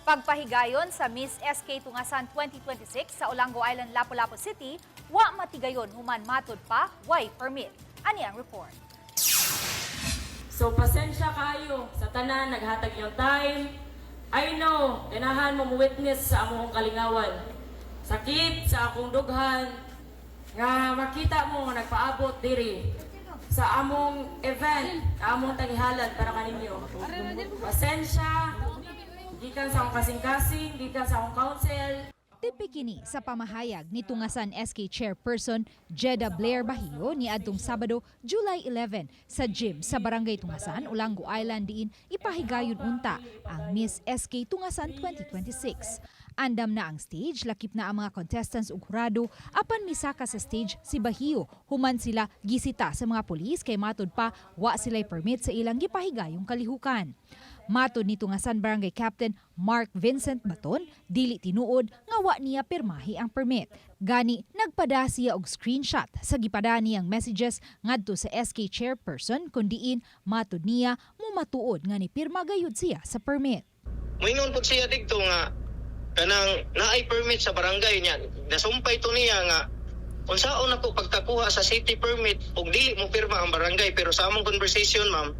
Pagpahigayon sa Miss SK Tungasan 2026 sa Olango Island, Lapu-Lapu City, wa matigayon human matod pa, way permit. Ani ang report. So pasensya kayo sa tanan naghatag yung time. I know, ganahan mo witness sa among kalingawan. Sakit sa akong dughan nga makita mo nga nagpaabot diri sa among event, among tanghalan para kaninyo. Pasensya, gikan sa akong kasing-kasing, gikan sa akong council. Tipikini sa pamahayag ni Tungasan SK Chairperson Jeda Blair Bahio ni adtong Sabado, July 11 sa gym sa Barangay Tungasan, Olango Island diin ipahigayon unta ang Miss SK Tungasan 2026. Andam na ang stage, lakip na ang mga contestants ug hurado, apan misaka sa stage si Bahio. Human sila gisita sa mga pulis kay matod pa wa sila'y permit sa ilang gipahigayong kalihukan. Matod ni Tungasan Barangay Captain Mark Vincent Baton, dili tinuod nga wa niya pirmahi ang permit. Gani nagpada siya og screenshot sa gipada niyang messages ngadto sa SK Chairperson kundiin matod niya mumatuod nga ni pirma gayud siya sa permit. Moingon pud siya didto nga kanang naay permit sa barangay niya. Nasumpay to niya nga unsaon ako pagtakuha sa city permit ug dili mo pirma ang barangay, pero sa among conversation ma'am,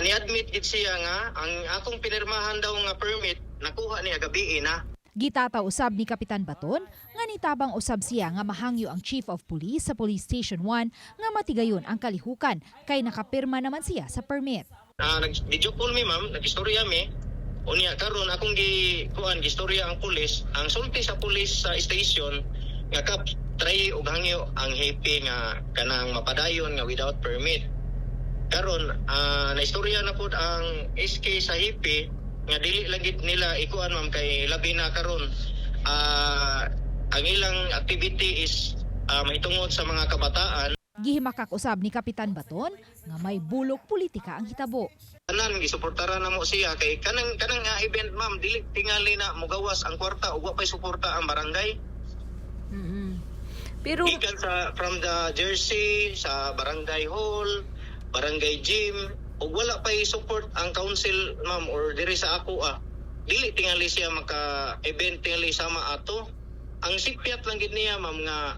ni-admit gid siya nga ang akong pinirmahan daw nga permit nakuha niya gabi na. Gitataw usab ni Kapitan Baton nga nitabang usab siya nga mahangyo ang Chief of Police sa Police Station 1 nga matigayon ang kalihukan kay nakapirma naman siya sa permit. Nag-video call mi ma'am, nag-istorya mi. Unya karon akong gistorya ang pulis, ang sulti sa pulis sa station nga kap try og hangyo ang happy nga kanang mapadayon nga without permit. Karon naistorya na pud ang SK sa hipi nga dili lang gid nila ikuan ma'am kay labi na karon ang ilang activity is mahitungod sa mga kabataan. Gihimakak usab ni Kapitan Baton nga may bulok politika ang hitabo. Tanan gisuportara na mo siya kay kanang nga event ma'am dili tingali na mogawas ang kwarta ug wa pay suporta ang barangay. Pero Ikan from the jersey sa barangay hall, barangay gym, ug wala pay support ang council ma'am or diri sa ako dili tingali siya maka-event tingali sama ato. Ang sipiat lang gid niya ma'am nga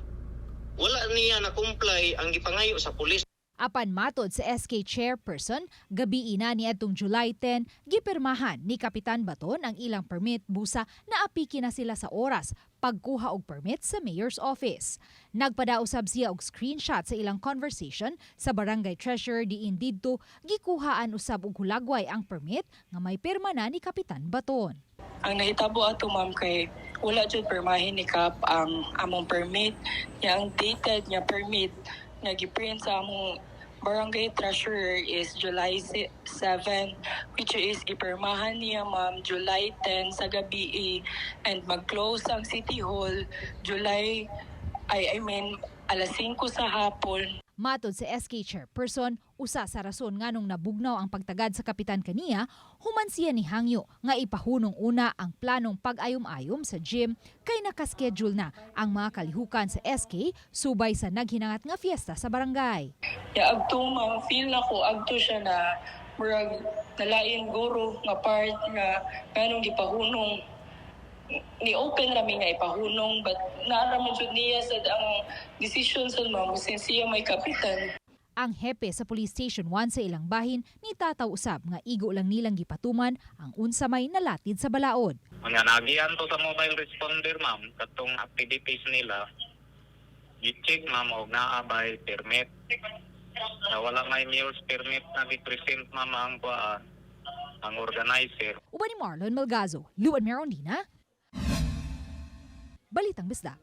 wala niya na comply ang gipangayo sa pulis. apan matod sa SK Chairperson, gabi ina ni adtong July 10, gipirmahan ni Kapitan Baton ang ilang permit busa na apiki na sila sa oras pagkuha og permit sa Mayor's Office. Nagpadausab siya og screenshot sa ilang conversation sa Barangay Treasurer diin didto gikuhaan usab og hulagway ang permit nga may pirma na ni Kapitan Baton. Ang nahitabo ato ma'am kay wala jud permahin ni Kap ang among permit, yang dated nga permit nga giprint sa among Barangay Treasurer is July 7, which is gipirmahan niya ma'am July 10 sa gabi and mag-close ang City Hall alas 5 sa hapon. Matod sa SK Chairperson, usa sa rason nganong nabugnaw ang pagtagad sa kapitan kaniya, human siya ni hangyo nga ipahunong una ang planong pag-ayom-ayom sa gym kay nakaschedule na ang mga kalihukan sa SK subay sa naghinangat nga fiesta sa barangay. Ya agto ma'am, feel na ko agto siya na murag nalain guro nga part nga kanong gipahunong ni open rami nga ipahunong but naaraman jud niya sa ang decision sa ma'am since siya may kapitan. Ang hepe sa Police Station 1 sa ilang bahin ni tataw usab nga igo lang nilang gipatuman ang unsa may nalatid sa balaod. Nga nagian to sa mobile responder ma'am katong activities nila. I-check ma'am og naabay permit. Na wala may meals permit na gi-present ma'am ang organizer. Uban ni Marlon Malgazo, Luan Merondina, Balitang Bisda.